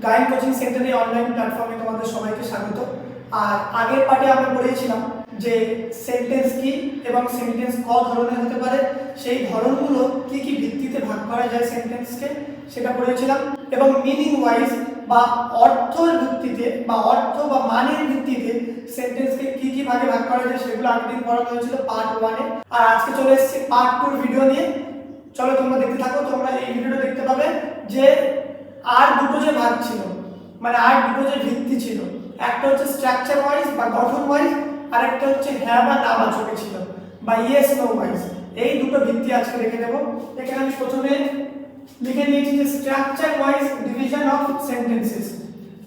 Guide coaching সেন্টারে online প্ল্যাটফর্মে তোমাদের সবাইকে স্বাগত। আর আগের পার্টে আমরা পড়েছিলাম যে সেন্টেন্স কি এবং সেন্টেন্স ক ধরনের হতে পারে, সেই ধরনগুলো কি কি ভিত্তিতে ভাগ করা যায় সেন্টেন্সকে সেটা পড়েছিলাম, এবং মিনিং ওয়াইজ বা অর্থের ভিত্তিতে বা অর্থ বা মানের ভিত্তিতে সেন্টেন্সকে কি কি ভাগে ভাগ করা যায় সেগুলো আগের দিন পড়ানো হয়েছিল পার্ট 1-এ। আর আজকে চলে এসেছি পার্ট 2 ভিডিও নিয়ে। চলো তোমরা দেখতে থাকো। তোমরা এই ভিডিওটা দেখতে পাবে যে আর দুটো যে ভাগ ছিল, মানে আর দুটো যে ভিত্তি ছিল, একটা হচ্ছে স্ট্রাকচার ওয়াইজ বা গঠন ওয়াইজ, আর একটা হচ্ছে হ্যাঁ বা না বাচকে ছিল বা ইয়েস নো ওয়াইজ। এই দুটো ভিত্তি আজকে দেখে নেব। এখানে আমি প্রথমে লিখে নিয়েছি যে structure wise division of sentences.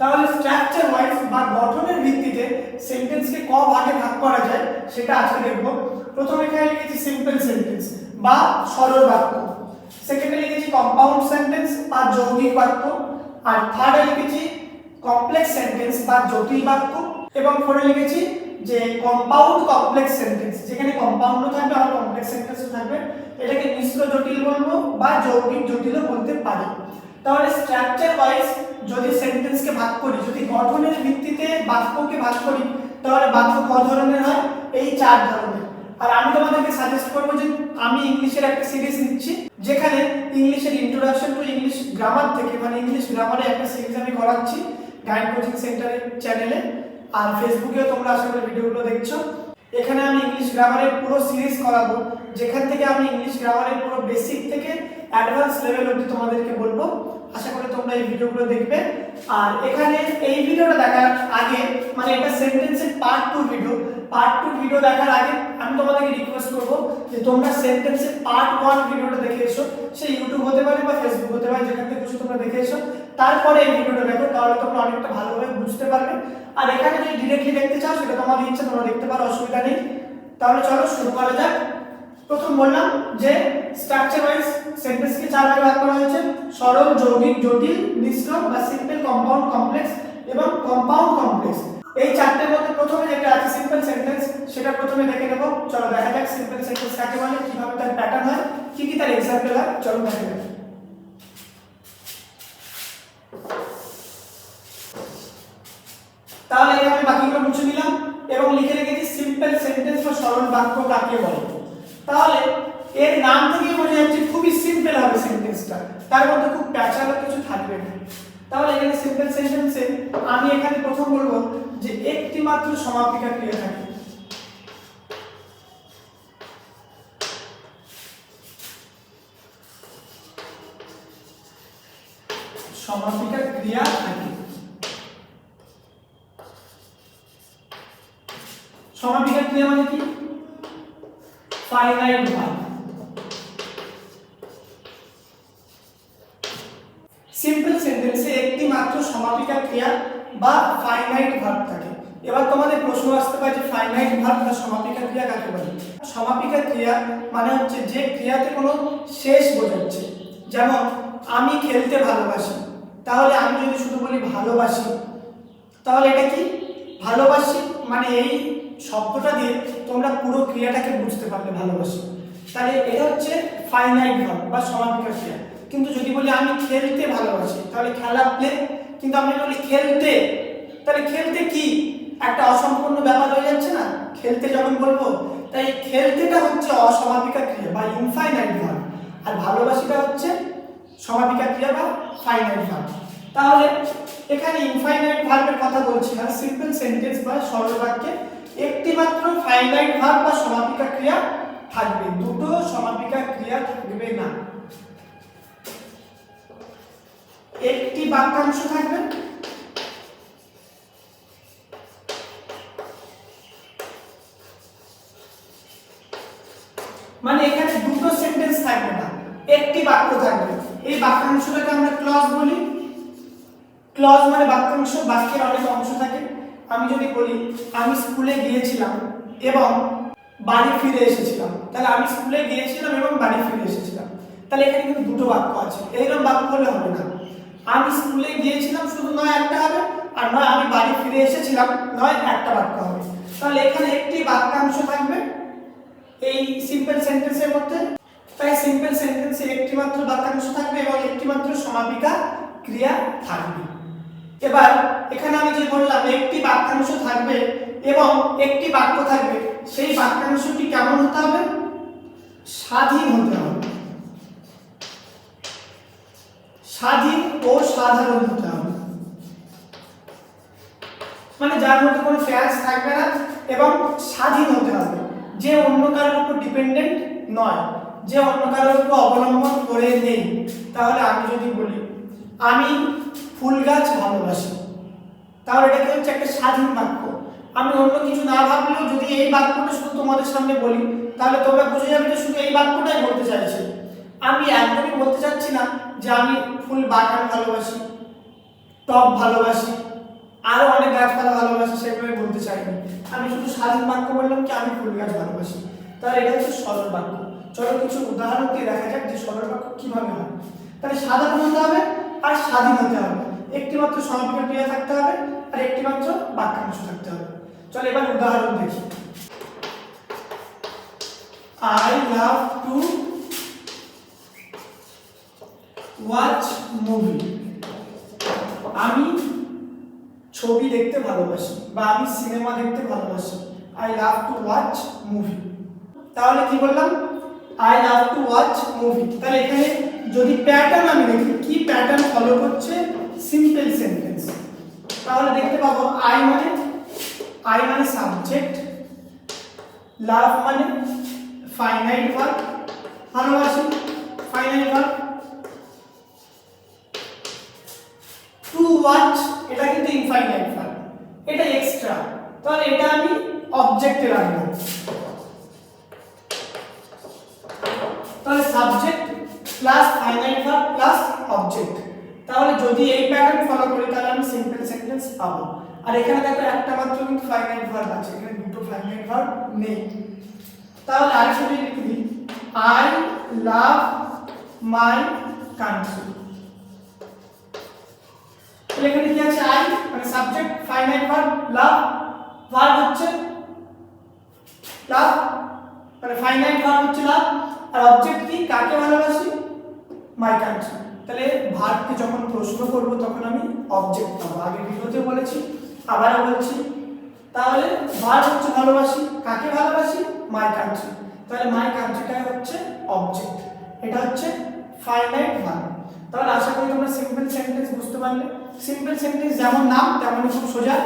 তাহলে স্ট্রাকচার ওয়াইজ বা গঠনের ভিত্তিতে সেন্টেন্সকে ক ভাগে ভাগ করা যায় সেটা আজকে দেখব। প্রথমে এখানে লিখেছি সিম্পল সেন্টেন্স বা সরল বাক্য, সেকেন্ডে লিখেছি কম্পাউন্ড সেন্টেন্স বা যৌগিক বাক্য, আর থার্ডে লিখেছি কমপ্লেক্স সেন্টেন্স বা জটিল বাক্য, এবং ফোরে লিখেছি যে কম্পাউন্ড কমপ্লেক্স সেন্টেন্স, যেখানে কম্পাউন্ডও থাকবে আর কমপ্লেক্স সেন্টেন্সও থাকবে। এটাকে মিশ্র জটিল বলবো বা যৌগিক জটিলও বলতে পারি। তাহলে স্ট্রাকচার ওয়াইজ যদি সেন্টেন্সকে ভাগ করি, যদি গঠনের ভিত্তিতে বাক্যকে ভাগ করি, তাহলে বাক্য ক ধরনের হয়? এই 4 ধরনের। আর আমি তোমাদেরকে সাজেস্ট করবো যে আমি ইংলিশের একটা সিরিজ নিচ্ছি, যেখানে ইংলিশের ইন্ট্রোডাকশন টু ইংলিশ গ্রামার থেকে, মানে ইংলিশ গ্রামারে একটা সিরিজ আমি করাচ্ছি গাইড কোচিং সেন্টারের চ্যানেলে, আর ফেসবুকেও তোমরা আশা করি ভিডিওগুলো দেখছো। এখানে আমি ইংলিশ গ্রামারের পুরো সিরিজ করাবো, যেখান থেকে আমি ইংলিশ গ্রামারের পুরো বেসিক থেকে অ্যাডভান্স লেভেল অবধি তোমাদেরকে বলবো। আশা করি তোমরা এই ভিডিওগুলো দেখবে। আর এখানে এই ভিডিওটা দেখার আগে, মানে এটা সেন্টেন্সের পার্ট 2 ভিডিও, পার্ট 2 ভিডিও দেখার আগে আমি তোমাদেরকে রিকোয়েস্ট করবো যে তোমরা সেন্টেন্সের পার্ট 1 ভিডিওটা দেখে এসো। সে ইউটিউব হতে পারে বা ফেসবুক হতে পারে, যেখান থেকে খুশি তোমরা দেখে এসো, তারপরে এই ভিডিওটা দেখো, তাহলে তোমরা অনেকটা ভালোভাবে বুঝতে পারবে। আর এখানে যদি ডিরেক্টলি দেখতে চাও সেটা তোমাদের ইচ্ছা, তোমরা দেখতে পারো, অসুবিধা নেই। তাহলে চলো শুরু করা যাক। প্রথম বললাম যে স্ট্রাকচার ওয়াইজ সেন্টেন্সকে 4 ভাগে ভাগ করা হয়েছে: সরল, যৌগিক, জটিল, মিশ্র বা সিম্পল, কম্পাউন্ড, কমপ্লেক্স এবং কম্পাউন্ড কমপ্লেক্স। এই 4টের মধ্যে প্রথমে যেটা আছে সিম্পল সেন্টেন্স, সেটা প্রথমে দেখে নেব। চলো দেখা যাক সিম্পল সেন্টেন্স কাকে বলে, কিভাবে তার প্যাটার্ন হয়, কি কি তার एग्जांपल হয়, চলো দেখা যাক। তাহলে এখানে আমি বাকিগুলো মুছে দিলাম এবং লিখে রেখেছি সিম্পল সেন্টেন্স বা সরল বাক্য কাকে বলে। তাহলে এর নাম থেকেই বোঝা যাচ্ছে খুবই সিম্পল হবে সেন্টেন্সটা, তার মধ্যে খুব প্যাচালো কিছু থাকবে না। তাহলে এখানে সিম্পল সেন্টেন্সে আমি এখানে প্রথম বলবো যে একটি মাত্র সমাপিকা ক্রিয়া থাকে। সমাপিকা ক্রিয়া থাকে। সমাপিকা ক্রিয়া মানে কি? Finite verb. সিম্পল সেন্টেন্সে একটি মাত্র সমাপিকা ক্রিয়া বা ফাইনাইট ভার্ব থাকে। এবার তোমাদের প্রশ্ন আসতে পারে যে ফাইনাইট ভার্ব বা সমাপিকা ক্রিয়া কাকে বলে? সমাপিকা ক্রিয়া মানে হচ্ছে যে ক্রিয়াতে কোনো শেষ বোঝাচ্ছে। যেমন আমি খেলতে ভালোবাসি, তাহলে আমি যদি শুধু বলি ভালোবাসি, তাহলে এটা কি? ভালোবাসি মানে এই শব্দটা দিয়ে তোমরা পুরো ক্রিয়াটাকে বুঝতে পারবে, ভালোবাসি। তাহলে এটা হচ্ছে ফাইনাইট ভার্ব বা সমাপিকা ক্রিয়া। কিন্তু যদি বলি আমি খেলতে ভালোবাসি, তাহলে খেলা প্লে, কিন্তু আমি বলি খেলতে, তাহলে খেলতে কি একটা অসম্পূর্ণ ব্যাপার হয়ে যাচ্ছে না খেলতে যখন বলবো। তাই খেলতেটা হচ্ছে অসমাপিকা ক্রিয়া বা ইনফাইনাইট ভার্ব, আর ভালোবাসিটা হচ্ছে সমাপিকা ক্রিয়া বা ফাইনাইট ভার্ব। তাহলে এখানে ইনফাইনাইট ভার্বের কথা বলছি না, সিম্পল সেন্টেন্স বা সরল বাক্যে একটি মাত্র ফাইনাইট ভার্ব বা সমাপিকা ক্রিয়া থাকবে, দুটো সমাপিকা ক্রিয়া থাকবে না। একটি বাক্যাংশ থাকবে, মানে এখানে দুটো সেন্টেন্স থাকবে না, একটি বাক্য থাকবে। এই বাক্যাংশটাকে আমরা ক্লজ বলি। ক্লজ মানে বাক্যাংশ, বাক্যের অনেক অংশ থাকে। আমি যদি বলি আমি স্কুলে গিয়েছিলাম এবং বাড়ি ফিরে এসেছিলাম, তাহলে আমি স্কুলে গিয়েছিলাম এবং বাড়ি ফিরে এসেছিলাম, তাহলে এখানে কিন্তু দুটো বাক্য আছে। এইরকম বাক্য হলে হবে না। আমি স্কুলে গিয়েছিলাম শুধু নয় একটা হবে, আর নয় আমি বাড়ি ফিরে এসেছিলাম নয় একটা বাক্য হবে। তাহলে এখানে একটি বাক্যাংশ থাকবে এই সিম্পল সেন্টেন্সের মধ্যে। তাই সিম্পল সেন্টেন্সে একটি মাত্র বাক্যাংশ থাকবে এবং একটি মাত্র সমাপিকা ক্রিয়া থাকবে। এবার এখানে আমি যে বললাম একটি বাক্যাংশ থাকবে এবং একটি বাক্য থাকবে, সেই বাক্যাংশটি কেমন হতে হবে? স্বাধীন হতে হবে, স্বাধীন ও সাধারণ হতে হবে, মানে যার মধ্যে কোনো ফ্যাক্টস থাকবে না এবং স্বাধীন হতে হবে, যে অন্য কারোর উপর ডিপেন্ডেন্ট নয়, যে অন্য কারোর উপর অবলম্বন করে নেই। তাহলে আমি যদি বলি আমি ফুল গাছ ভালোবাসি, তাহলে এটা কি হচ্ছে? একটা স্বাধীন বাক্য। আমি অন্য কিছু না ভাবলেও যদি এই বাক্যটা শুধু তোমাদের সামনে বলি, তাহলে তোমরা বুঝে যাবে যে শুধু এই বাক্যটাই বলতে চাইছে। আমি একদমই বলতে চাচ্ছি না যে আমি ফুল বাগান ভালোবাসি, টব ভালোবাসি, আরো অনেক গাছপালা ভালোবাসি, সেগুলো আমি বলতে চাইনি। আমি শুধু স্বাধীন বাক্য বললাম কি আমি ফুল গাছ ভালোবাসি। তাহলে এটা হচ্ছে সরল বাক্য। চলো কিছু উদাহরণ দিয়ে দেখা যাক যে সরল বাক্য কিভাবে হয়। তাহলে সাধারণ হতে হবে আর স্বাধীন হতে হবে, একটি মাত্র সমাপিত ক্রিয়া থাকতে হবে আর একটি মাত্র বাক্যাংশ থাকতে হবে। চলো এবার উদাহরণ দেখি। I love to watch movie, আমি ছবি দেখতে ভালোবাসি বা আমি সিনেমা দেখতে ভালোবাসি। I love to watch movie। তাহলে কি বললাম? I love to watch movie। তাহলে এখানে যদি প্যাটার্ন আমি দেখি, কি প্যাটার্ন ফলো করছে? Simple sentence. তাহলে দেখতে পাবো I মানে সাবজেক্ট, লাভ মানে ফাইনাইট ভার্ব, ভালোবাসি ফাইনাইট ভার্ব, টু ওয়াচ এটা কিন্তু ইনফাইনাইট ভার্ব, এটা এক্সট্রা, তাহলে এটা আমি অবজেক্টে রাখবো। তাহলে subject plus finite verb plus object. তাহলে যদি এই প্যাটার্ন ফলো করি তাহলে আমি সিম্পল সেন্টেন্স পাবো। আর এখানে দেখো একটা মাত্র কিন্তু ফাইনাইট ভার্ব আছে, এখানে দুটো ফাইনাইট ভার্ব নেই। তাহলে আরেকটা যদি লিখি আই লাভ মাই কান্ট্রি, তাহলে এখানে কি আছে? আই মানে সাবজেক্ট, ফাইনাইট ভার্ব, লাভ, ভার্ব হচ্ছে লাভ মানে ফাইনাইট ভার্ব হচ্ছে লাভ, আর অবজেক্ট কি? কাকে ভালোবাসি? My country. তাহলে ভার্বকে যখন প্রশ্ন করব তখন আমি অবজেক্ট পাবো। আগে ভিডিওতে বলেছি, আবারও বলছি। তাহলে ভার্ব হচ্ছে ভালোবাসি, কাকে ভালোবাসি? My country. তাহলে মাই কান্ট্রিটাই হচ্ছে অবজেক্ট, এটা হচ্ছে ফাইনাইট ভার্ব। তাহলে আশা করি তোমরা সিম্পল সেন্টেন্স বুঝতে পারলে। সিম্পল সেন্টেন্স যেমন নাম তেমনই খুব সোজা,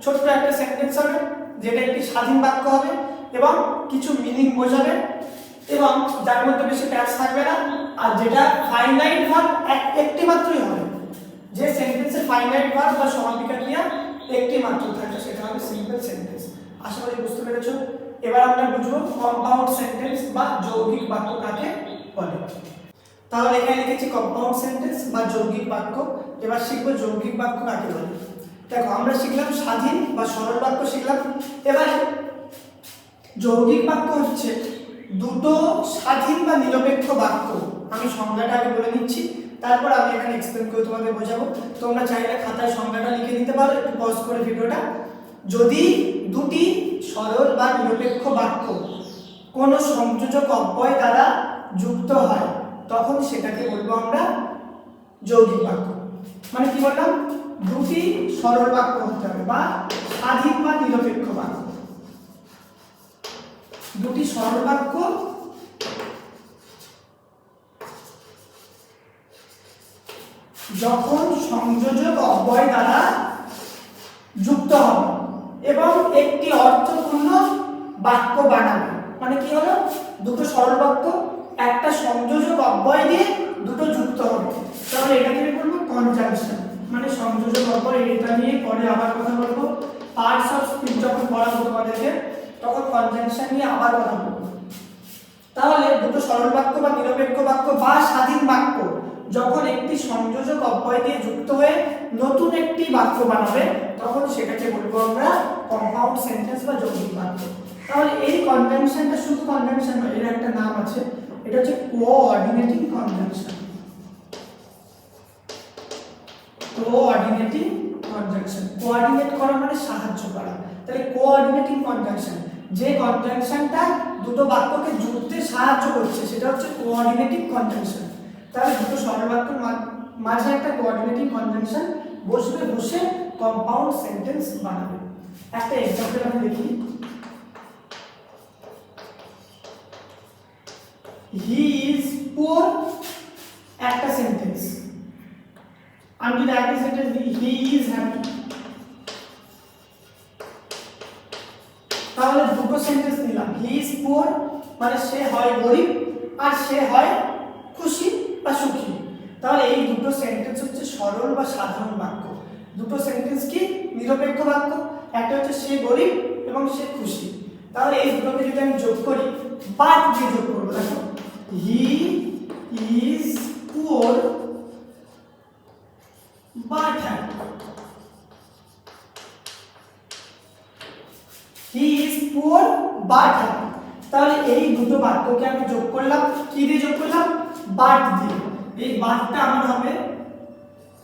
ছোট্ট একটা সেন্টেন্স হবে যেটা একটি স্বাধীন বাক্য হবে এবং কিছু মিনিং বোঝাবে এবং যার মধ্যে বেশি ট্যাক্স থাকবে না, আর যেটা ফাইনাইট ভার্ব একটি মাত্রই হবে। যে সেন্টেন্সে ফাইনাইট ভার্ব বা সমাপিকা ক্রিয়া একটি মাত্র থাকে সেটা হবে সিম্পল সেন্টেন্স। আশা করি বুঝতে পেরেছো। এবার আমরা বুঝবো কম্পাউন্ড সেন্টেন্স বা যৌগিক বাক্য কাকে বলে। তাহলে এখানে লিখেছি কম্পাউন্ড সেন্টেন্স বা যৌগিক বাক্য। এবার শিখবো যৌগিক বাক্য কাকে বলে। দেখো আমরা শিখলাম স্বাধীন বা সরল বাক্য শিখলাম। এবার যৌগিক বাক্য হচ্ছে দুটো স্বাধীন বা নিরপেক্ষ বাক্য। আমি সংজ্ঞাটা আগে বলে নিচ্ছি, তারপর আমি এখানে এক্সপ্লেন করে তোমাদের বোঝাবো। তোমরা চাইলে খাতায় সংজ্ঞাটা লিখে নিতে পারো, একটু পজ করে ভিডিওটা। যদি দুটি সরল বা নিরপেক্ষ বাক্য কোনো সংযোজক অব্যয় দ্বারা যুক্ত হয় তখন সেটাকে বলবো আমরা যৌগিক বাক্য। মানে কি বললাম? দুটি সরল বাক্য হতে হবে বা স্বাধীন বা নিরপেক্ষ বাক্য। দুটি সরল বাক্য যখন সংযোজক অব্যয় দ্বারা যুক্ত হবে এবং একটি অর্থপূর্ণ বাক্য বানাবে। মানে কি হলো? দুটো সরল বাক্য একটা সংযোজক অব্যয় দিয়ে দুটো যুক্ত হবে, তাহলে এটাকে আমি বলবো কনজাংশন। মানে সংযোজক অব্যয়, এটা নিয়ে পরে আবার কথা বলবো। পার্টস অফ স্পিচ যখন পড়াবো তোমাদেরকে তখন কনজাংশন নিয়ে আবার কথা বলবো। তাহলে দুটো সরল বাক্য বা নিরপেক্ষ বাক্য বা স্বাধীন বাক্য যখন একটি সংযোজক অব্যয় দিয়ে যুক্ত হয়ে নতুন একটি বাক্য বানাবে তখন সেটাকে বলবো আমরা কম্পাউন্ড সেন্টেন্স বা যৌগিক বাক্য। তাহলে এই কনজাংশনটা শুধু কনজাংশন নয়, এর একটা নাম আছে, এটা হচ্ছে coordinating conjunction. Coordinating conjunction, coordinate করা মানে সাহায্য করা। তাহলে কোঅর্ডিনেটিং কনজাংশন, যে কনজাংশনটা দুটো বাক্যকে জুড়তে সাহায্য করছে সেটা হচ্ছে কোঅর্ডিনেটিং কনজাংশন। তাহলে দুটো সরল বাক্যের মাঝে একটা কোঅর্ডিনেটিং কনজাংশন বসবে, বসে কম্পাউন্ড সেন্টেন্স বানাবে। একটা এক্সাম্পল আমি দেখি। হি ইজ পুয়ার, একটা সেন্টেন্স। আমি যদি একটা সেন্টেন্স দিই হি ইজ হ্যাপি, তাহলে দুটো সেন্টেন্স নিলাম। হি ইজ পুয়ার মানে সে হয় গরিব আর সে হয় খুশি বা সুখী। তাহলে এই দুটো সেন্টেন্স হচ্ছে সরল বা সাধারণ বাক্য। দুটো সেন্টেন্স কি নিরপেক্ষ বাক্য, একটা হচ্ছে সে গরিব এবং সে খুশি। তাহলে এই দুটোকে যদি আমি যোগ করি, বাট দিয়ে যোগ করবো। দেখো, he is poor but happy, he is poor but happy. তাহলে এই দুটো বাক্যকে আমি যোগ করলাম, কি দিয়ে যোগ করলাম? বাট দিয়ে। এই বাটটা আমার হবে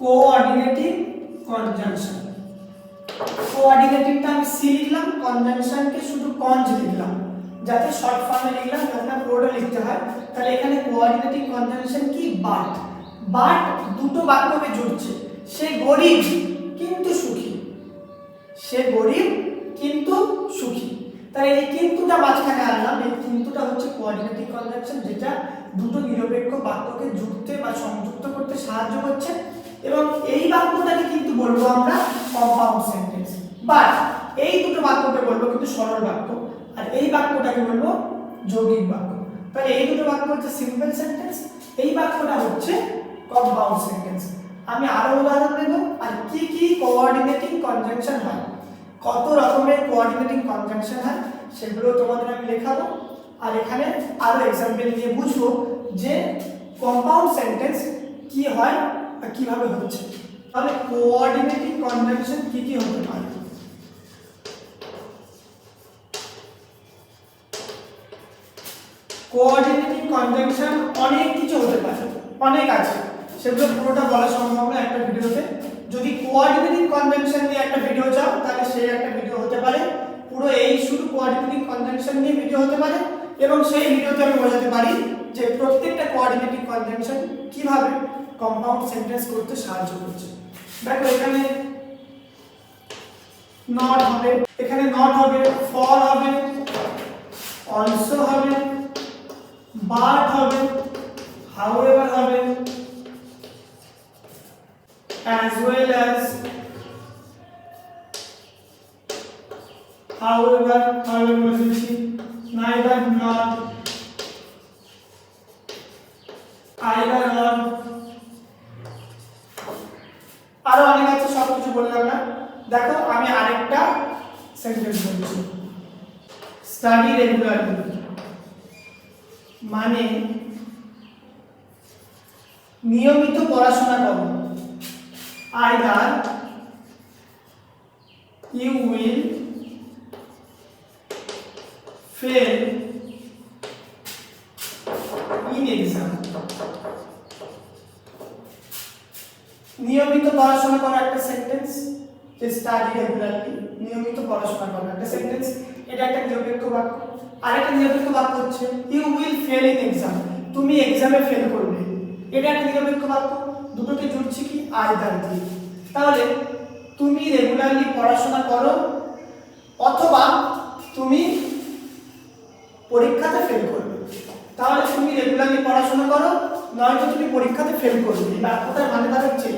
কোঅর্ডিনেটিং কনজাংশন। কোঅর্ডিনেটিংটা আমি সি লিখলাম, কনজাংশনকে শুধু কনজ লিখলাম, যাতে শর্ট ফর্মে লিখলাম, যাতে না পুরোটা লিখতে হয়। তাহলে এখানে কোঅর্ডিনেটিং কনজাংশন কি? বাট। বাট দুটো বাক্যকে জুড়ছে। সে গরিব কিন্তু সুখী, সে গরিব কিন্তু সুখী। তাহলে এই কিন্তুটা মাঝখানে আনলাম, এই কিন্তুটা হচ্ছে কোঅর্ডিনেটিং কনজাংশন, যেটা দুটো নিরপেক্ষ বাক্যকে জুড়তে বা সংযুক্ত করতে সাহায্য করছে। এবং এই বাক্যটাকে কিন্তু বলবো আমরা কম্পাউন্ড সেন্টেন্স। বাট এই দুটো বাক্যকে বলবো কিন্তু সরল বাক্য, আর এই বাক্যটাকে বলবো যৌগিক বাক্য। তাহলে এই দুটো বাক্য হচ্ছে সিম্পল সেন্টেন্স, এই বাক্যটা হচ্ছে কম্পাউন্ড সেন্টেন্স। আমি আরো উদাহরণ দেব, আর কি কি কোঅর্ডিনেটিং কনজাংশন হয়, কত রকমের কোঅর্ডিনেটিং কনজাংশন হয় সেগুলো তোমাদের আমি লেখাবো। আর এখানে আরো এক্সাম্পল দিয়ে বুঝবো যে কম্পাউন্ড সেন্টেন্স কি হয় আর কিভাবে হচ্ছে। তাহলে কোঅর্ডিনেটিং কনজাংশন কি কি হতে পারে? কোঅর্ডিনেটিং কনজাংশন অনেক কিছু হতে পারে, অনেক আছে, সেগুলো পুরোটা বলা সম্ভব না একটা ভিডিওতে। যদি কোঅর্ডিনেটিং কনজাংশন নিয়ে একটা ভিডিও চাও তাহলে সেই একটা ভিডিও হতে পারে, পুরো এই শুধু কোঅর্ডিনেটিং কনজাংশন নিয়ে ভিডিও হতে পারে, এবং সেই ভিডিওতে আমি বোঝাতে পারি যে প্রত্যেকটা কোঅর্ডিনেটিং কনজাংশন কিভাবে কম্পাউন্ড সেন্টেন্স করতে সাহায্য করছে। দেখো, এখানে নট হবে, এখানে নট হবে, ফর হবে, অলসো হবে, বাট হবে, হাউএভার হবে, as well as, however বলেছি, neither nor, either or, আরো অনেক আছে, সব কিছু বললাম না। দেখো, আমি আরেকটা সেন্টেন্স বলছি, স্টাডি রেগুলারলি মানে নিয়মিত পড়াশোনা করো। Either you will fail in exam. নিয়মিত পড়াশোনা করা একটা সেন্টেন্স, যে স্টাডি রেগুলারলি, নিয়মিত পড়াশোনা করা একটা সেন্টেন্স, এটা একটা নিরপেক্ষ বাক্য। আরেকটা নিরপেক্ষ বাক্য হচ্ছে you will fail in exam, তুমি এক্সামে ফেল করবে, এটা একটা নিরপেক্ষ বাক্য। দুটোকে জুড়ছি কি? আইদার দিয়ে। তাহলে তুমি রেগুলারলি পড়াশোনা করো, অথবা তুমি পরীক্ষাতে ফেল করবে। তাহলে তুমি রেগুলারলি পড়াশোনা করো, নয়তো তুমি পরীক্ষাতে ফেল করবে, এই বাক্যটার মানে দাঁড়াচ্ছে।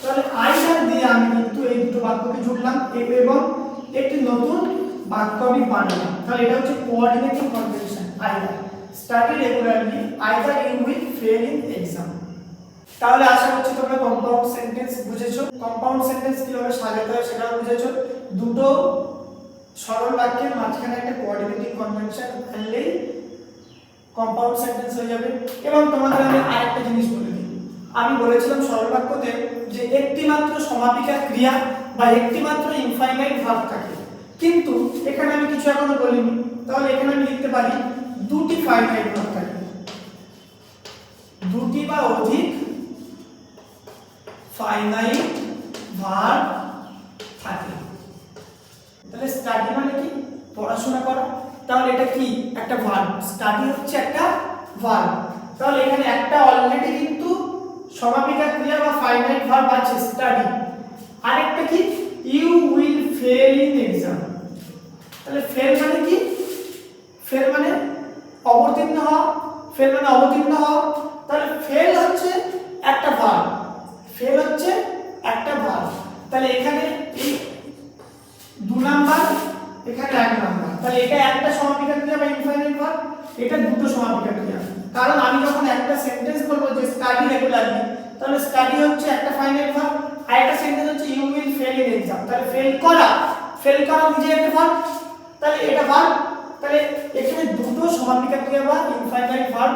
তাহলে আইদার দিয়ে আমি কিন্তু এই দুটো বাক্যকে জুড়লাম এবং একটি নতুন বাক্য আমি বানালাম। তাহলে এটা হচ্ছে coordinating conjunction, either. Study regularly, either you will fail in exam. তাহলে আশা করছি তোমরা কম্পাউন্ড সেন্টেন্স বুঝেছো, কম্পাউন্ড সেন্টেন্স কিভাবে সাজাতে হয় সেটাও বুঝেছো। দুটো সরল বাক্যের মাঝখানে একটা কোঅর্ডিনেটিং কনজাংশন আনলেই কম্পাউন্ড সেন্টেন্স হয়ে যাবে। এবং তোমাদের আমি আরেকটা জিনিস বলে দিই, আমি বলেছিলাম সরল বাক্যতে যে একটি মাত্র সমাপিকা ক্রিয়া বা একটি মাত্র ইনফাইনাইট ভার্ব থাকে, কিন্তু এখানে আমি কিছু এখনো বলিনি। তাহলে এখানে আমি লিখতে পারি দুটি ফাইনাইট ভার্ব থাকে, দুটি বা অধিক ফাইনাইট ভার্ব থাকে। তাহলে স্টাডি মানে কি? পড়াশোনা করা। তাহলে এটা কি? একটা ভার্ব। স্টাডি হচ্ছে একটা ভার্ব। তাহলে এখানে একটা অলরেডি কিন্তু সমাপিকা ক্রিয়া বা ফাইনাইট ভার্ব আছে, স্টাডি। আরেকটা কি, you will fail in exam. তাহলে ফেল মানে কি, ফেল মানে অবতীর্ণ হওয়া, ফেল মানে অবতীর্ণ হওয়া। তাহলে ফেল হচ্ছে একটা ভার্ব, ফেল হচ্ছে একটা ভার্ব। তাহলে এখানে এই 2 নাম্বার, এখানে 1 নাম্বার। তাহলে এটা একটা সমাপিকা ক্রিয়া বা ইনফাইনাইট ভার্ব, এটা দুটো সমাপিকা ক্রিয়া। কারণ আমি যখন একটা সেন্টেন্স বলবো যে স্টাডি রেগুলারলি, তাহলে স্টাডি হচ্ছে একটা ফাইনাইট ভার্ব, আর একটা সেন্টেন্স হচ্ছে you will fail in exam. তাহলে ফেল করা, ফেল করা নিজে একটা ভার্ব, তাহলে এটা ভার্ব। তাহলে এখানে দুটো সমাপিকা ক্রিয়া বা infinite verb,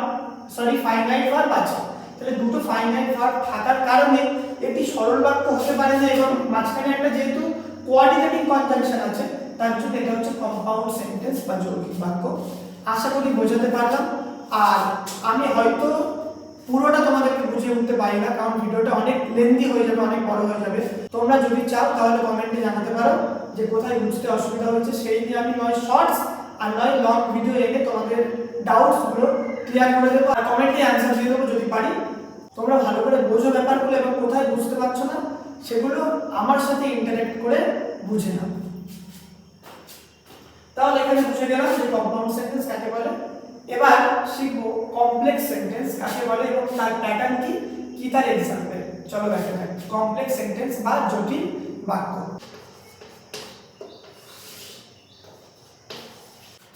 sorry finite verb আছে। তাহলে দুটো ফাইনাইট ভার্ব থাকার কারণে এটি সরল বাক্য হতে পারে না, এবং মাঝখানে একটা যেহেতু কোঅর্ডিনেটিং কনজাংশন আছে, তার জন্য এটা হচ্ছে কম্পাউন্ড সেন্টেন্স বা যৌগিক বাক্য। আশা করি বোঝাতে পারলাম। আর আমি হয়তো পুরোটা তোমাদেরকে বুঝিয়ে উঠতে পারি না, কারণ ভিডিওটা অনেক লেন্দি হয়ে যাবে, অনেক বড় হয়ে যাবে। তোমরা যদি চাও তাহলে কমেন্টে জানাতে পারো যে কোথায় বুঝতে অসুবিধা হচ্ছে, সেই নিয়ে আমি নয় শর্টস আর নয় লং ভিডিও এনে তোমাদের ডাউটসগুলো ক্লিয়ার করে দেবো, আর কমেন্টে অ্যান্সার দিয়ে দেবো যদি পারি। তোমরা ভালো করে বোঝো ব্যাপারগুলো, এবং কোথায় বুঝতে পারছো না সেগুলো আমার সাথে ইন্টারেক্ট করে বুঝে নাও। তাহলে এখানে বুঝে গেলাম যে কম্পাউন্ড সেন্টেন্স কাকে বলে। এবার শিখবো কমপ্লেক্স সেন্টেন্স কাকে বলে এবং তার প্যাটার্ন কি, কি তার এক্সাম্পল। চলো দেখা যাক কমপ্লেক্স সেন্টেন্স বা জটিল বাক্য।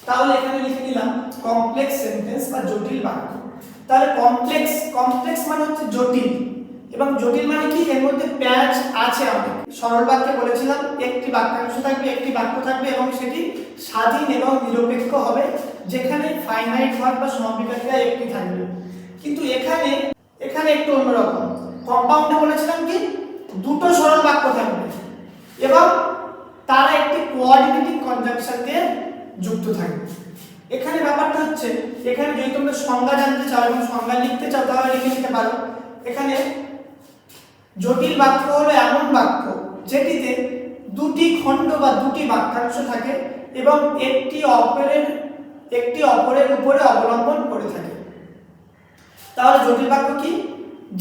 তাহলে এখানে লিখে নিলাম কমপ্লেক্স সেন্টেন্স বা জটিল বাক্য। তাহলে কমপ্লেক্স, কমপ্লেক্স মানে হচ্ছে জটিল, এবং জটিল মানে কি, এর মধ্যে প্যাচ আছে অনেক। সরল বাক্যে বলেছিলাম একটি বাক্যাংশ থাকবে, একটি বাক্য থাকবে, এবং সেটি স্বাধীন এবং নিরপেক্ষ হবে, যেখানে ফাইনাইট ভার্ব বা সমাপিকা ক্রিয়া একটি থাকবে। কিন্তু এখানে এখানে একটু অন্যরকম। কম্পাউন্ডে বলেছিলাম কি দুটো সরল বাক্য থাকবে এবং তারা একটি কোঅর্ডিনেটিং কনজাংশন দিয়ে যুক্ত থাকবে। এখানে ব্যাপারটা হচ্ছে, এখানে যদি তোমরা সংজ্ঞা জানতে চাও এবং সংজ্ঞা লিখতে চাও তাহলে লিখে নিতে পারো। এখানে জটিল বাক্য হলো এমন বাক্য যেটিতে দুটি খণ্ড বা দুটি বাক্যাংশ থাকে এবং একটি অপরের উপরে অবলম্বন করে থাকে। তাহলে জটিল বাক্য কি,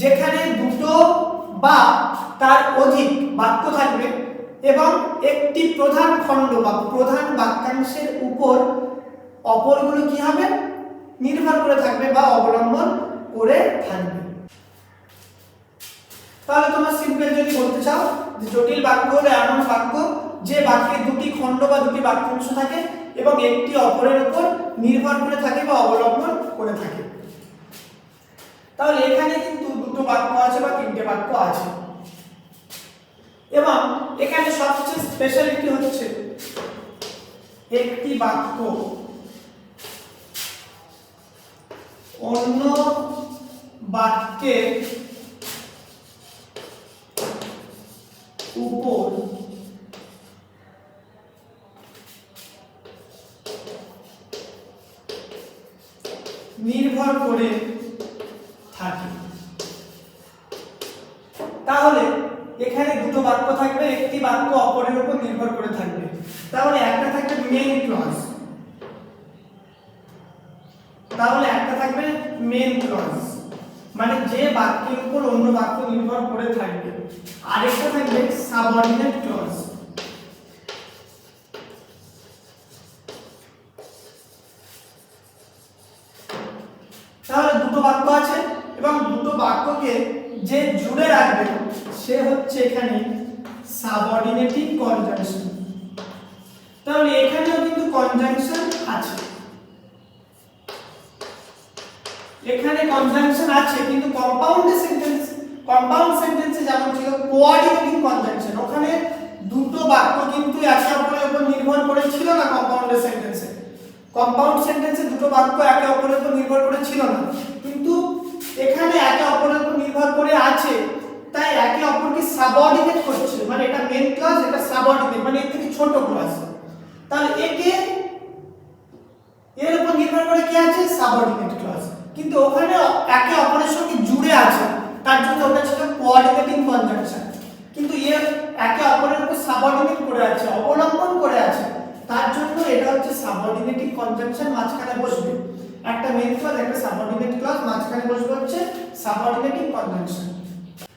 যেখানে দুটো বা তার অধিক বাক্য থাকবে এবং একটি প্রধান খণ্ড বা প্রধান বাক্যাংশের উপর অপরগুলো কি হবে, নির্ভর করে থাকবে বা অবলম্বন করে থাকবে। তাহলে তোমরা সিম্পল যদি বলতে চাও যে জটিল বাক্য হলো এমন বাক্য যে বাক্যে দুটি খণ্ড বা দুটি বাক্যাংশ থাকে এবং একটি অপরের উপর নির্ভর করে থাকে বা অবলম্বন করে থাকে। তাহলে এখানে কিন্তু দুটো বাক্য আছে বা তিনটে বাক্য আছে, এবং এখানে সবচেয়ে স্পেশালিটি হচ্ছে একটি বাক্য অন্য বাক্যের উপর নির্ভর করে থাকে। তাহলে এখানে দুটো বাক্য থাকবে, একটি বাক্য অপরের উপর নির্ভর করে থাকবে। তাহলে একটা থাকবে মেইন ক্লজ, তাহলে একটা থাকবে মেইন ক্লজ মানে যে বাক্যের উপর অন্য বাক্য নির্ভর করে থাকবে, আরেকটা থাকবে সাবঅর্ডিনেট ক্লজ। তাহলে দুটো বাক্য আছে এবং দুটো বাক্যকে যে জুড়ে রাখবে সে হচ্ছে এখানে সাবঅর্ডিনেটিং কনজাংশন। তাহলে এখানেও কিন্তু কনজাংশন আছে, এখানে কনজাংশন আছে, কিন্তু কম্পাউন্ড সেন্টেন্সে যেমন ছিল কোঅর্ডিনেটিং কনজাংশন, ওখানে দুটো বাক্য কিন্তু একে অপরের উপর নির্ভর করে ছিল না। কম্পাউন্ড সেন্টেন্সে দুটো বাক্য একে অপরের উপর নির্ভর করে ছিল না, কিন্তু এখানে একে অপরের উপর নির্ভর করে আছে, তাই একে অপরকে সাবঅর্ডিনেট করছে। মানে এটা মেইন ক্লজ, এটা সাবঅর্ডিনেট, মানে এর থেকে ছোট ক্লজ। তাহলে এর উপর নির্ভর করে কি আছে, সাবঅর্ডিনেট ক্লজ, কিন্তু ওখানে একে অপরের সঙ্গে জুড়ে আছে, তার জন্য ওটা ছিল কোঅর্ডিনেটিং কনজাংশন। কিন্তু এর একে অপরের উপর সাবঅর্ডিনেট করে আছে, অবলম্বন করে আছে, তার জন্য এটা হচ্ছে সাবঅর্ডিনেটিং কনজাংশন, মাঝখানে বসবে একটা মেইন ক্লজ, একটা সাবঅর্ডিনেট ক্লজ, মাঝখানে বসবে হচ্ছে সাবঅর্ডিনেটিং কনজাংশন।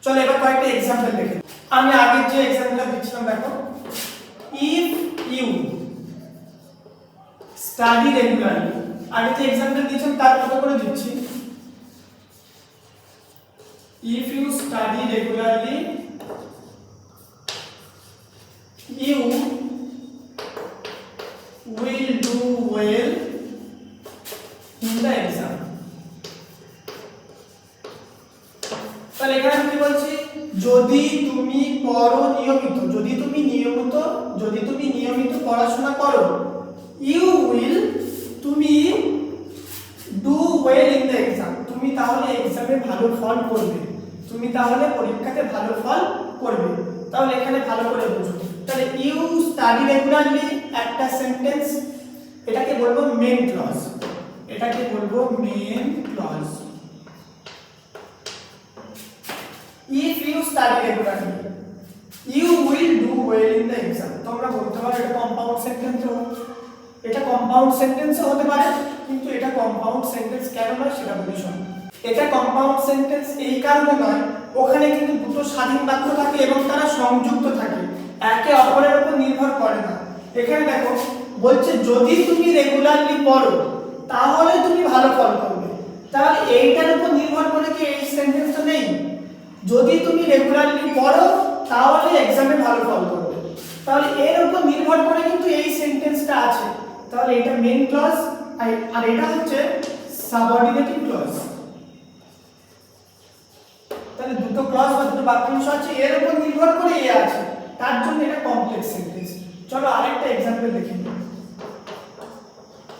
চলো এবার কয়েকটা एग्जांपल দেখি। আমি আগের যে एग्जांपलটা দিচ্ছিলাম দেখো, if you study regularly, আগে যে एग्जांपल দিয়েছিলাম তার মতো করে দিচ্ছি, if you study regularly you will do well in the exam। তাহলে এখানে আমি কি বলছি, যদি তুমি পড়ো নিয়মিত, যদি তুমি নিয়মিত পড়াশোনা করো, you will, তুমি do well in the exam, তুমি তাহলে এক্সামে ভালো ফল করবে, তুমি তাহলে পরীক্ষাতে ভালো ফল করবে। তাহলে এখানে ভালো করে বুঝো, তাহলে you study regularly একটা সেন্টেন্স, এটাকে বলবো মেইন ক্লজ, এটাকে বলবো main clause. if you study regularly you will do well in the exam, তোমরা বলতে পারো এটা কম্পাউন্ড সেন্টেন্স, এটা কম্পাউন্ড সেন্টেন্স হতে পারে, কিন্তু এটা কম্পাউন্ড সেন্টেন্স কেন নয় সেটা বলি শোনো। এটা কম্পাউন্ড সেন্টেন্স এই কারণে নয়, ওখানে কিন্তু দুটো স্বাধীন বাক্য থাকে এবং তারা সংযুক্ত থাকে, একে অপরের উপর নির্ভর করে না। এখানে দেখো বলছে যদি তুমি রেগুলারলি পড়ো তাহলে তুমি ভালো ফল করবে, তাহলে এইটার উপর নির্ভর করে কি এই সেন্টেন্সটা নেই? যদি তুমি রেগুলারলি পড়ো তাহলে এক্সামে ভালো ফল করবে, তাহলে এর উপর নির্ভর করে কিন্তু এই সেন্টেন্সটা আছে। তাহলে এটা মেইন ক্লজ আর এটা হচ্ছে সাবঅর্ডিনেটিভ ক্লজ। তাহলে দুটো ক্লজ বা দুটো বাক্যাংশ আছে, এর উপর নির্ভর করে এ আছে, তার জন্য এটা কমপ্লেক্স সেন্টেন্স। চলো আরেকটা एग्जांपल দেখি,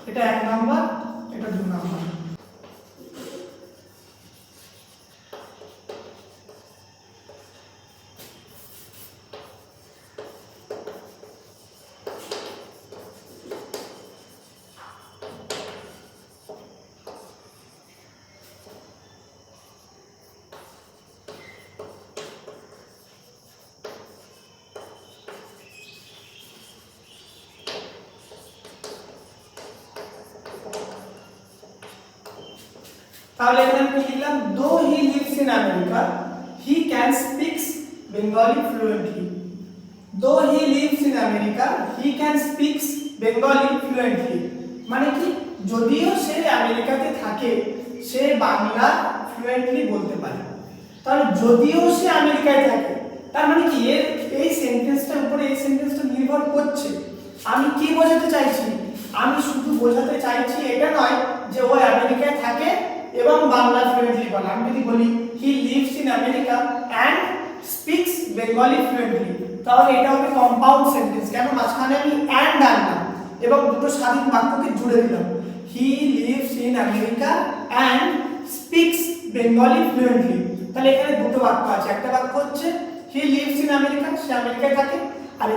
এটা 1 নাম্বার, এটা 2 নাম্বার। তাহলে এখানে আমি লিখলাম though he lives in America he can speaks Bengali fluently. Though he lives in America he can speaks Bengali fluently, মানে কি যদিও সে আমেরিকাতে থাকে সে বাংলা ফ্লুয়েন্টলি বলতে পারে। তাহলে যদিও সে আমেরিকায় থাকে তার মানে কি এর এই সেন্টেন্সটার উপরে এই সেন্টেন্সটা নির্ভর করছে। আমি কি বোঝাতে চাইছি, আমি শুধু বোঝাতে চাইছি এটা নয় যে ও আমেরিকায় থাকে এবং বাংলা ফ্লুয়েন্টলি বলে। আমি যদি বলি হি lives in America and speaks Bengali fluently, তাহলে এটা হবে কম্পাউন্ড সেন্টেন্স। কেন? মাঝখানে আমি অ্যান্ড আনলাম এবং দুটো স্বাধীন বাক্যকে জুড়ে দিলাম, হি lives in America and speaks Bengali fluently. তাহলে এখানে দুটো বাক্য আছে, একটা বাক্য হচ্ছে হি লিভস ইন আমেরিকা, সে আমেরিকায় থাকে, আর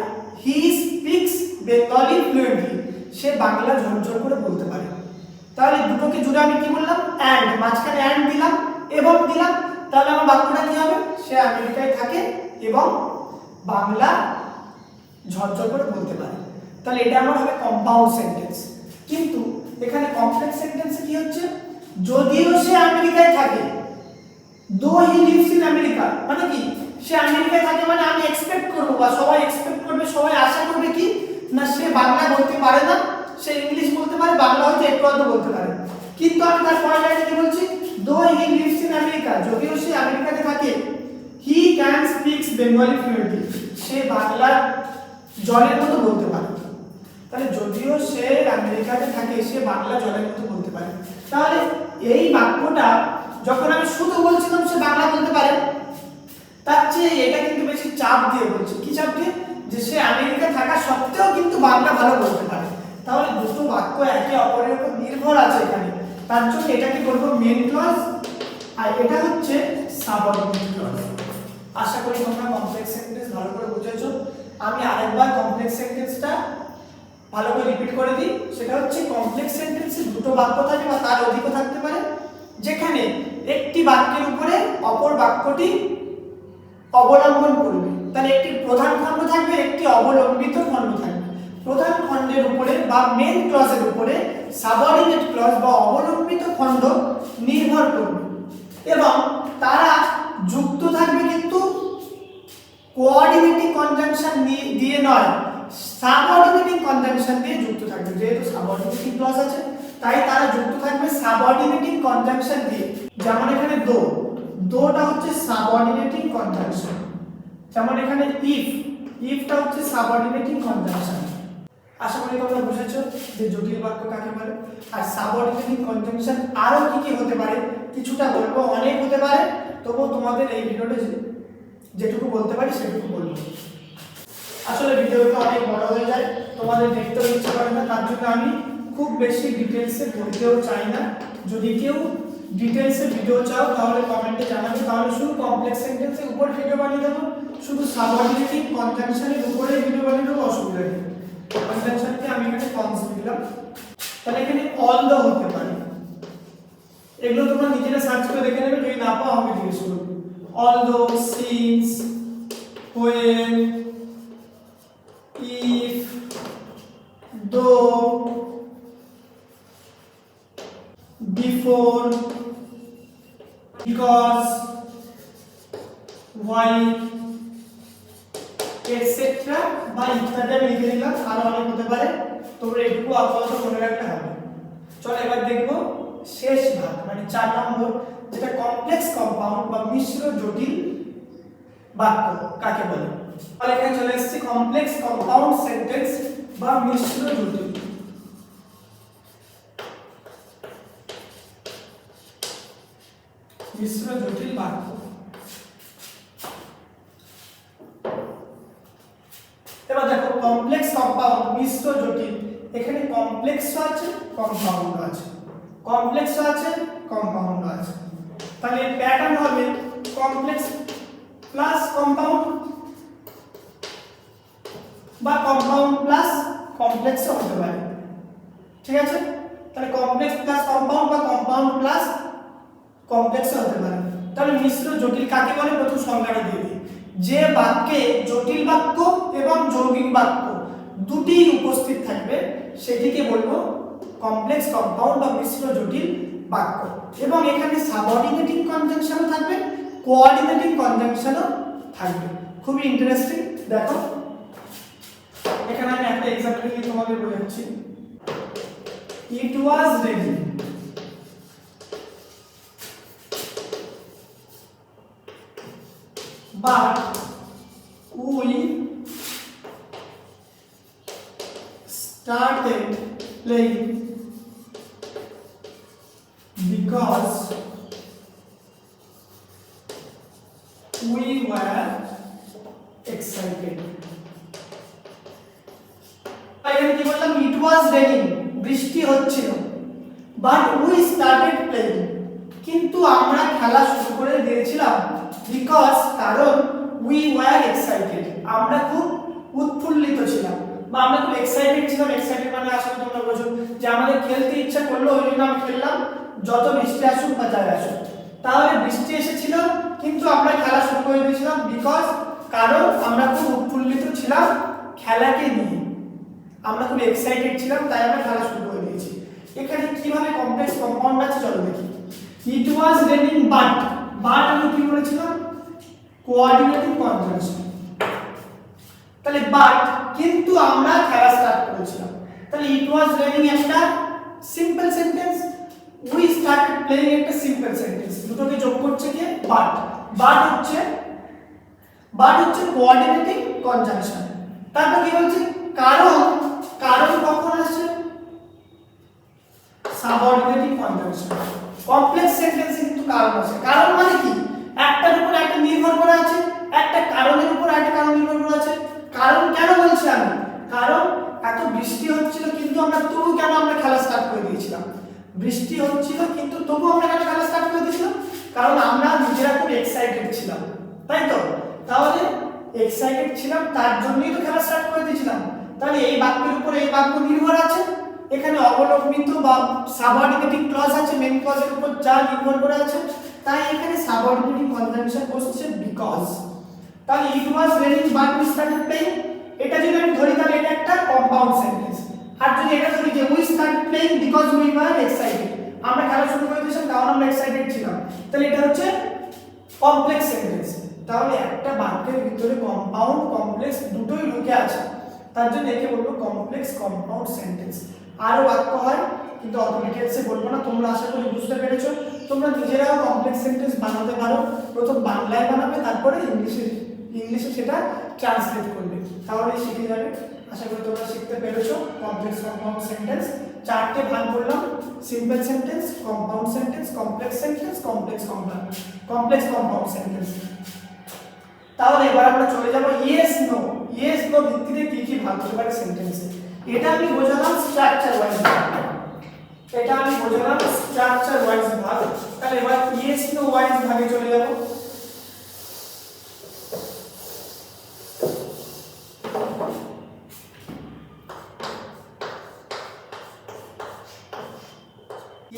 হি স্পিক্স বেঙ্গলি ফ্লুয়েন্টলি, সে বাংলা ঝরঝর করে বলতে পারে। তাহলে দুটোকে জুড়ে আমি কি বললাম, অ্যান্ড, মাঝখানে অ্যান্ড দিলাম এবং দিলাম, তাহলে আমার বাক্যটা কি হবে, সে আমেরিকায় থাকে এবং বাংলা ঝরঝর করে বলতে পারে। তাহলে এটা আমার হবে কম্পাউন্ড সেন্টেন্স। কিন্তু এখানে কমপ্লেক্স সেন্টেন্সে কি হচ্ছে, যদিও সে আমেরিকায় থাকে, দো হি লিভস ইন আমেরিকা মানে কি সে আমেরিকায় থাকে, মানে আমি এক্সপেক্ট করব বা সবাই এক্সপেক্ট করবে, সবাই আশা করবে কি না সে বাংলা বলতে পারে না, সে ইংলিশ বলতে পারে, বাংলা হয়তো একটু আধটু বলতে পারে। কিন্তু আমি তার পরের লাইনে কি বলছি, দো হি লিভস ইন আমেরিকা, যদিও সে আমেরিকাতে থাকে, he can speaks Bengali fluently, সে বাংলা জলের মতো বলতে পারে। তাহলে যদিও সে আমেরিকাতে থাকে সে বাংলা জলের মতো বলতে পারে। তাহলে এই বাক্যটা যখন আমি শুধু বলছিলাম সে বাংলা বলতে পারে, তার চেয়ে এটা কিন্তু বেশি চাপ দিয়ে বলছি। কি চাপ দিয়ে? যে সে আমেরিকা থাকা সত্ত্বেও কিন্তু বাংলা ভালো বলতে পারে। তাহলে দুটো বাক্য একে অপরের উপর নির্ভর আছে এখানে, তার জন্য এটাকে বলবো মেইন ক্লজ আর এটা হচ্ছে সাবঅর্ডিনেট ক্লজ। আশা করি তোমরা কমপ্লেক্স সেন্টেন্স ভালো করে বুঝেছো। আমি আরেকবার কমপ্লেক্স সেন্টেন্সটা ভালো করে রিপিট করে দিই। সেটা হচ্ছে কমপ্লেক্স সেন্টেন্সে দুটো বাক্য থাকে বা তার অধিকও থাকতে পারে, যেখানে একটি বাক্যের উপরে অপর বাক্যটি অবলম্বন করবে। তাহলে একটি প্রধান খণ্ড থাকবে, একটি অবলম্বিত খণ্ড থাকবে। প্রধান খণ্ডের উপরে বা মেইন ক্লজের উপরে সাবঅর্ডিনেট ক্লজ বা অবলম্বিত খণ্ড নির্ভর করবে এবং তারা যুক্ত থাকবে কিন্তু কোঅর্ডিনেটিং কনজাংশন দিয়ে নয়, সাবঅর্ডিনেটিং কনজাংশন দিয়ে যুক্ত থাকবে। যেহেতু সাবঅর্ডিনেটিং ক্লজ আছে তাই তারা যুক্ত থাকবে সাবঅর্ডিনেটিং কনজাংশন দিয়ে। যেমন এখানে দোটা হচ্ছে সাবঅর্ডিনেটিং কনজাংশন, যেমন এখানে ইফটা হচ্ছে সাবঅর্ডিনেটিং কনজাংশন। আশা করি তোমরা বুঝেছো যে জটিল বাক্য কাকে বলে। আর সাবঅর্ডিনেটিং কনজাংশন আরো কি কি হতে পারে কিছুটা বলবো, অনেক হতে পারে, তবুও তোমাদের এই ভিডিওতে যেটুকু বলতে পারি সেটুকু বলবো। আসলে ভিডিওটা অনেক বড় হয়ে যায়, তোমাদের দেখতেও ইচ্ছা করে না, তার জন্য আমি খুব বেশি ডিটেলসে বলতেও চাই না। যদি কেউ ডিটেলসে ভিডিও চাও তাহলে কমেন্টে জানাবে, তাহলে শুধু কমপ্লেক্স সেন্টেন্সের উপর ভিডিও বানিয়ে দেবো, শুধু সাবঅর্ডিনেটিং কনজাংশনের উপরে ভিডিও বানিয়ে দেবো, অসুবিধা নেই। কনজাংশনকে আমি এখানে কনস দিলাম, তাহলে এখানে অল দ্য হতে পারে। এগুলো তোমরা নিজেরা সার্চ করে দেখে নেবে, যদি না পাও আমাকে জিজ্ঞেস করবে। All the, since, when, if, though, before, because, why, etc. বা ইত্যাদি আমি লিখে দিলাম, আরো অনেক হতে পারে, তোমরা এটুকু আপাতত মনে রাখলে হবে। চলো এবার দেখবো শেষ ভাগ, মানে 4 নম্বর, যেটা কমপ্লেক্স কম্পাউন্ড বা মিশ্র জটিল বাক্য কাকে বলে। তাহলে এখানে চলে এসেছি কমপ্লেক্স কম্পাউন্ড সেন্টেন্স বা মিশ্র জটিল। মিশ্র জটিল বাক্য। এবার দেখো কমপ্লেক্স কম্পাউন্ড মিশ্র জটিল, এখানে কমপ্লেক্স আছে কম্পাউন্ড আছে, কমপ্লেক্স আছে কম্পাউন্ড আছে। তাহলে প্যাটার্ন হবে কমপ্লেক্স প্লাস কম্পাউন্ড বা কম্পাউন্ড প্লাস কমপ্লেক্স হতে পারে, ঠিক আছে। তাহলে কমপ্লেক্স প্লাস কম্পাউন্ড বা কম্পাউন্ড প্লাস কমপ্লেক্স হতে পারে। তাহলে মিশ্র জটিল কাকে বলে প্রথম সংজ্ঞাটা দিয়ে দিই। যে বাক্যে জটিল বাক্য এবং যৌগিক বাক্য দুটি উপস্থিত থাকবে সেটিকে বলবো কমপ্লেক্স কম্পাউন্ড বা মিশ্র জটিল বাক্য। এবং এখানে সাবঅর্ডিনেটিং কনজাংশনও থাকবে, কোঅর্ডিনেটিং কনজাংশনও থাকবে। খুবই ইন্টারেস্টিং। দেখো এখানে আমি একটা এক্সাম্পল দিয়ে তোমাদের বোঝাচ্ছি। It was raining, but we started playing because we were excited. এখানে কি বললাম, ইট ওয়াজ রেইনিং, বৃষ্টি হচ্ছিল, বাট উই স্টার্টেড প্লেইং, কিন্তু আমরা খেলা শুরু করে দিয়েছিলাম, বিকজ কারণ উই ওয়্যার এক্সাইটেড, আমরা খুব উৎফুল্লিত ছিলাম বা আমরা খুব এক্সাইটেড ছিলাম। এক্সাইটেড মানে আসলে তোমরা বোঝো যে আমাদের খেলতে ইচ্ছা করলো, ওই জন্য আমরা খেললাম, যত বৃষ্টি আসুক বা যাই আসুক। তাহলে বৃষ্টি এসেছিল কিন্তু আমরা খেলা শুরু করে দিয়েছিলাম, বিকজ কারণ আমরা খুব উৎফুল্লিত ছিলাম খেলাকে নিয়ে, আমরা খুব এক্সাইটেড ছিলাম তাই আমরা খেলা শুরু করে দিয়েছি। এখানে কিভাবে কমপ্লেক্স কম্পাউন্ড আছে চলো দেখি। ইট ওয়াজ রেইনিং বাট, বাট আমি কি বলেছিলাম, কোঅর্ডিনেটিং কনজাংশন। তাহলে বাট কিন্তু আমরা খেলা স্টার্ট করেছিলাম, তাহলে ইট ওয়াজ রেইনিং একটা simple sentence, we started playing একটা সিম্পল সেন্টেন্স, দুটোকে যোগ করছে কি বাট। বাট হচ্ছে কোঅর্ডিনেটিং কনজাংশন। তারপর কি বলছে, কারণ, কারণ কখন আসে, সাবঅর্ডিনেটিং কনজাংশন। কমপ্লেক্স সেন্টেন্সে কিন্তু কারণ আছে। কারণ মানে কি, একটার উপর একটা নির্ভর করে আছে, একটা কারণের উপর একটা কারণ নির্ভর করে আছে। কারণ কেন বলছি আমি, কারণ এত বৃষ্টি হচ্ছিল কিন্তু আমরা খেলা স্টার্ট করে দিয়েছিলাম। বৃষ্টি হচ্ছিল কিন্তু তবু আমরা কেন খেলা স্টার্ট করে দিয়েছিলাম, কারণ আমরা নিজেরা খুব এক্সাইটেড ছিলাম, তাই তো। তাহলে এক্সাইটেড ছিলাম তার জন্যই তো খেলা স্টার্ট করে দিয়েছিলাম। তাহলে এই বাক্যের উপর এই বাক্য নির্ভর আছে, এখানে অবলম্বিত বা সাবঅর্ডিনেটিং ক্লজ আছে, মেইন ক্লজের উপর যা নির্ভর করে আছে, তাই এখানে সাবঅর্ডিনেটিং কনজাংশন বসছে বিকজ। তাহলে it was raining but we started playing, এটা যদি আমি ধরি তাহলে এটা একটা কম্পাউন্ড সেন্টেন্স। আর যদি এটা ধরি যে we started playing because we were excited, আমরা খেলা শুরু করে দিয়েছিলাম কারণ আমরা এক্সাইটেড ছিলাম, তাহলে এটা হচ্ছে কমপ্লেক্স সেন্টেন্স। তাহলে একটা বাক্যের ভিতরে কম্পাউন্ড কমপ্লেক্স দুটোই লুকে আছে, তার জন্য একে বলবো কমপ্লেক্স কম্পাউন্ড সেন্টেন্স। আরও বাক্য হয় কিন্তু অত ডিটেলসে বলবো না, তোমরা আশা করি বুঝতে পেরেছো। তোমরা নিজেরাও কমপ্লেক্স সেন্টেন্স বানাতে পারো, প্রথম বাংলায় বানাবে তারপরে ইংলিশে সেটা ট্রান্সলেট করবে, তাহলে শিখে যাবে। আশা করি তোমরা শিখতে পেরেছো কমপ্লেক্স কম্পাউন্ড সেন্টেন্স। চারটে ভাগ করলাম, simple sentence, compound sentence, complex sentence, complex compound sentence. তাহলে এবার আমরা চলে যাব ইয়েস নো। ইয়েস নো ভিত্তিতে কি কি ভাগ হতে পারে সেন্টেন্সে, এটা আমি বোঝালাম স্ট্রাকচার ওয়াইজ ভাগ। তাহলে এবার ইয়েস নো ওয়াইজ ভাগে চলে যাব।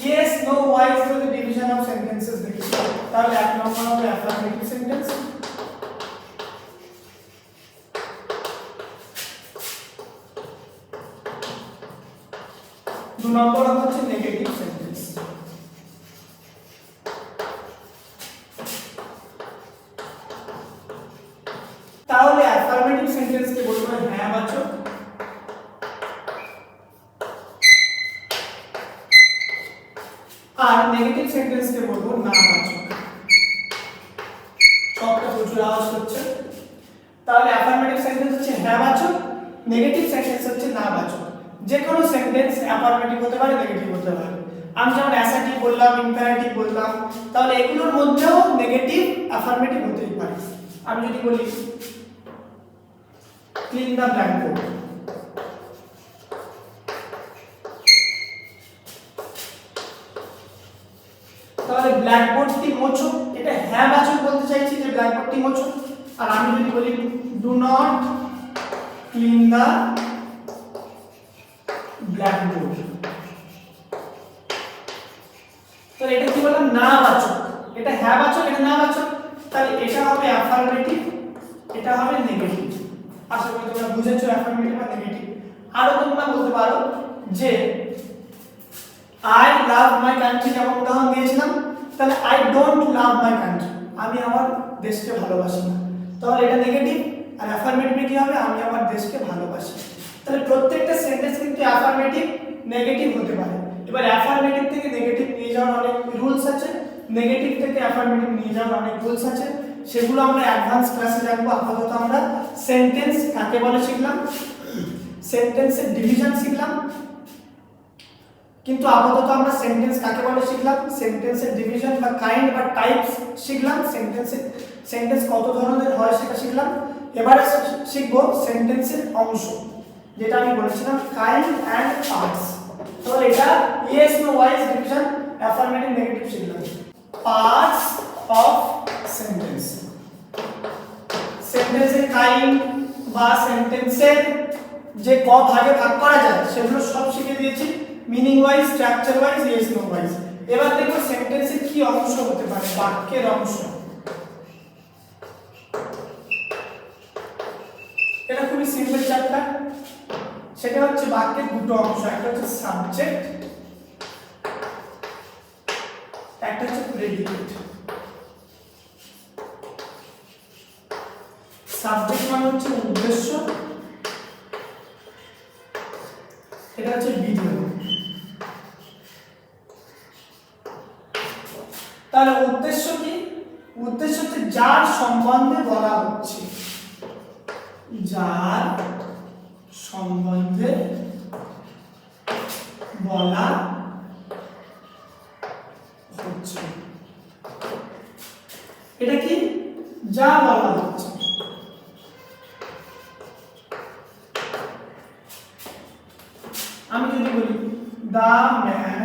ইয়েস নো ওয়াইজ যদি ডিভিশন অফ সেন্টেন্সেস দেখি, তাহলে এক নম্বর হবে অ্যাফার্মেটিভ সেন্টেন্স, দু নম্বর হচ্ছে নেগেটিভ সেন্টেন্স। তাহলে অ্যাফার্মেটিভ সেন্টেন্সকে বলবো হ্যাঁ বাচক, আর নেগেটিভ সেন্টেন্সকে বলবো না বাচক। সবটা প্রচুর আওয়াজ হচ্ছে। তাহলে অ্যাফার্মেটিভ সেন্টেন্স হচ্ছে হ্যাঁ বাচক, নেগেটিভ সেন্টেন্স হচ্ছে না বাচক। যে কোনো সেন্টেন্স অ্যাফার্মেটিভ হতে পারে, নেগেটিভ হতে পারে। আমি যেমন অ্যাসার্টিভ বললাম, ইম্পারেটিভ বললাম, তাহলে এগুলোর মধ্যেও নেগেটিভ অ্যাফার্মেটিভ হতেই পারে। আমি যদি বলি ক্লিন দ্য ব্ল্যাকবোর্ড, তাহলে ব্ল্যাকবোর্ডটি মোছো, এটা হ্যাঁ বাচক বলতে চাইছি যে ব্ল্যাকবোর্ডটি মোছো। আর আমি যদি বলি do not clean the blackboard, তাহলে এটা কি বললাম না বাচক, এটা হ্যাঁ বাচক, এটা না বাচক। তাহলে এটা হবে অ্যাফার্মেটিভ, এটা হবে নেগেটিভ। আশা করি তোমরা বুঝেছো অ্যাফার্মেটিভ আর নেগেটিভ। আরো তোমরা বলতে পারো যে আই লাভ মাই কান্ট্রি, যেমন উদাহরণ দিয়েছিলাম। তাহলে I don't love my country, আমি আমার দেশকে ভালোবাসি না, তাহলে এটা নেগেটিভ। আর অ্যাফার্মেটিভে কি হবে, আমি আমার দেশকে ভালোবাসি। তাহলে প্রত্যেকটা সেন্টেন্স কিন্তু অ্যাফার্মেটিভ নেগেটিভ হতে পারে। এবার অ্যাফার্মেটিভ থেকে নেগেটিভ নিয়ে যাওয়ার অনেক রুলস আছে, নেগেটিভ থেকে অ্যাফার্মেটিভ নিয়ে যাওয়ার অনেক রুলস আছে, সেগুলো আমরা অ্যাডভান্স ক্লাসে জানবো। আপাতত আমরা সেন্টেন্স কাকে বলে শিখলাম, সেন্টেন্সের ডিভিশন শিখলাম, কিন্তু আপাতত আমরা সেন্টেন্স কাকে বলে শিখলাম, সেন্টেন্সের ডিভিশন বা কাইন্ড বা টাইপস শিখলাম, সেন্টেন্স কত ধরনের হয় সেটা শিখলাম। এবারে শিখবো সেন্টেন্সের অংশ, যেটা আমি বলেছিলাম কাইন্ড অ্যান্ড পার্টস। তাহলে এটা yes no wise division, affirmative negative শিখলাম। পার্টস অফ সেন্টেন্স, সেন্টেন্সের কাইন্ড বা সেন্টেন্সের যে ক ভাগে ভাগ করা যায় সেগুলো সব শিখে দিয়েছি, meaning wise, structure wise, yes no wise. এবার দেখো সেন্টেন্সের কি অংশ হতে পারে, বাক্যের অংশ। এটা খুবই সিম্পল চ্যাপ্টার, সেটা হচ্ছে বাক্যের দুটো অংশ, একটা হচ্ছে সাবজেক্ট, একটা হচ্ছে প্রেডিকেট। সাবজেক্ট মানে হচ্ছে উদ্দেশ্য, এটা হচ্ছে বিধেয়। তাহলে উদ্দেশ্য কি, উদ্দেশ্য হচ্ছে যার সম্বন্ধে বলা হচ্ছে, যার সম্বন্ধে বলা হচ্ছে, এটা কি যা বলা হচ্ছে। আমি যদি বলি the man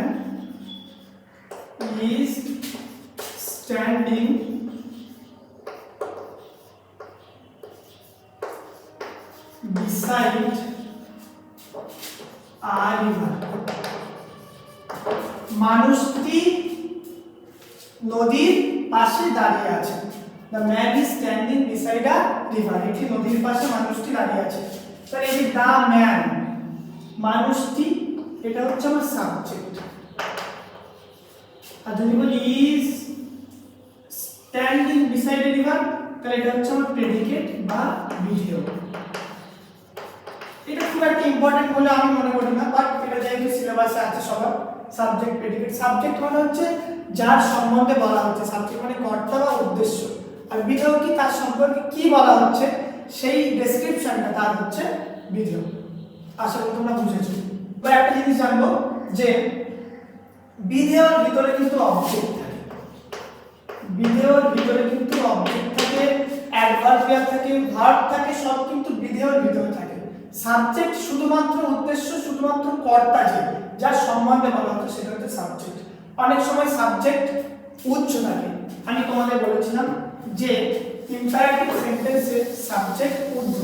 is standing beside a river, মানুষটি নদীর পাশে দাঁড়িয়ে আছে। The man is standing beside a river, একটি নদীর পাশে মানুষটি দাঁড়িয়ে আছে। তাহলে এই যে the man, মানুষটি, এটা হচ্ছে আমার সাবজেক্ট। আর যদি বলি is standing beside a river, তাহলে এটা হচ্ছে আমার প্রেডিকেট বা বিধেয়। এটা খুব একটা ইম্পর্টেন্ট বলে আমি মনে করি না, বাট এটা যেহেতু সিলেবাসে আছে সবার। সাবজেক্ট প্রেডিকেট, সাবজেক্ট মানে হচ্ছে যার সম্বন্ধে বলা হচ্ছে, সাবজেক্ট মানে কর্তা বা উদ্দেশ্য, আর বিধেয় কি তার সম্পর্কে কি বলা হচ্ছে সেই ডেসক্রিপশনটা তার হচ্ছে বিধেয়। আশা করি তোমরা বুঝেছো। এবার একটা জিনিস জানবো যে বিধেয়র ভিতরে কিন্তু অবজেক্ট থাকে, বিধেয়র ভিতরে কিন্তু অবজেক্ট থাকে, অ্যাডভার্বিয়াল থাকে, ভার্ব থাকে, সব কিন্তু বিধেয়র ভিতরে থাকে। সাবজেক্ট শুধুমাত্র উদ্দেশ্য, শুধুমাত্র কর্তা যে যার সম্বন্ধে বলা হচ্ছে সেটা হচ্ছে সাবজেক্ট। অনেক সময় সাবজেক্ট উচ্চ থাকে, আমি তোমাদের বলেছিলাম যে ইম্পারেটিভ সেন্টেন্সে সাবজেক্ট ঊর্ধ্ব।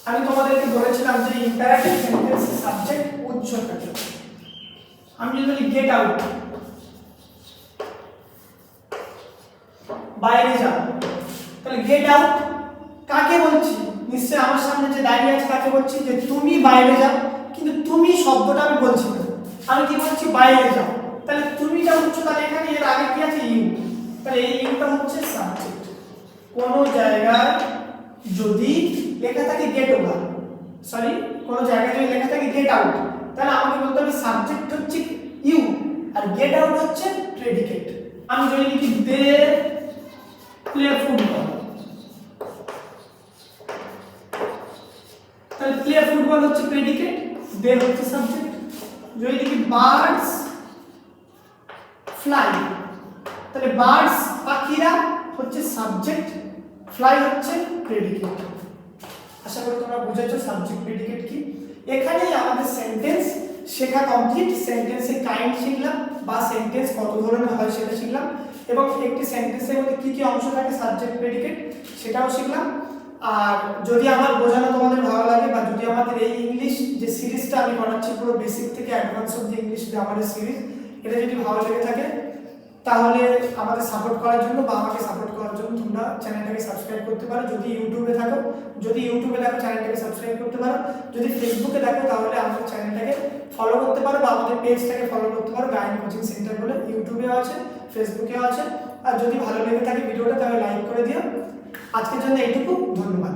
আমি তোমাদেরকে বলেছিলাম যে ইম্পারেটিভ সেন্টেন্সে সাবজেক্ট উচ্চ থাকে। আমি যদি বলি গেট আউট, বাইরে যাও, তাহলে গেট আউট কাকে বলছি? নিশ্চয়ই আমার সামনে যে দাঁড়িয়ে আছে তাকে বলছি যে তুমি বাইরে যাও, কিন্তু তুমি শব্দটা আমি বলছি না, আমি কি বলছি? বাইরে যাও। তাহলে তুমি যা উচ্চ, তাহলে এখানে এর আগে কি আছে? ইউ। তাহলে এই ইউটা হচ্ছে সাবজেক্ট। কোন জায়গায় যদি লেখা থাকে গেট ওভার, সরি, কোন জায়গায় যদি লেখা থাকে গেট আউট, তাহলে আমাকে বলতে হবে সাবজেক্ট হচ্ছে ইউ আর গেট আউট হচ্ছে প্রেডিকেট। আমি যদি লিখি দে প্লে ফুটবল, তাহলে প্লে ফুটবল হচ্ছে প্রেডিকেট, দে হচ্ছে সাবজেক্ট। যদি লিখি বার্ডস ফ্লাই, তাহলে বার্ডস পাখিরা হচ্ছে সাবজেক্ট, ফ্লাই হচ্ছে প্রেডিকেট। আশা করি তোমরা বুঝেছো সাবজেক্ট প্রেডিকেট কি। এখানেই আমাদের সেন্টেন্স শেখা কমপ্লিট। সেন্টেন্সের কাইন্ড শিখলাম বা সেন্টেন্স কত ধরনের হয় সেটা শিখলাম, এবং একটি সেন্টেন্সের মধ্যে কি কি অংশ থাকে সাবজেক্ট প্রেডিকেট সেটাও শিখলাম। আর যদি আমার বোঝানো তোমাদের ভালো লাগে, বা যদি আমাদের এই ইংলিশ যে সিরিজটা আমি করাচ্ছি পুরো বেসিক থেকে অ্যাডভান্স অবধি ইংলিশ গ্রামারের সিরিজ, এটা যদি ভালো লেগে থাকে তাহলে আমাদের সাপোর্ট করার জন্য বা আমাকে সাপোর্ট করার জন্য তোমরা চ্যানেলটাকে সাবস্ক্রাইব করতে পারো। যদি ইউটিউবে থাকো, চ্যানেলটাকে সাবস্ক্রাইব করতে পারো। যদি ফেসবুকে দেখো তাহলে আমাদের চ্যানেলটাকে ফলো করতে পারো বা আমাদের পেজটাকে ফলো করতে পারো, গায়ন কোচিং সেন্টার বলে। ইউটিউবেও আছে, ফেসবুকেও আছে। আর যদি ভালো লেগে থাকে ভিডিওটা তাহলে লাইক করে দিও। আজকের জন্য এইটুকু, ধন্যবাদ।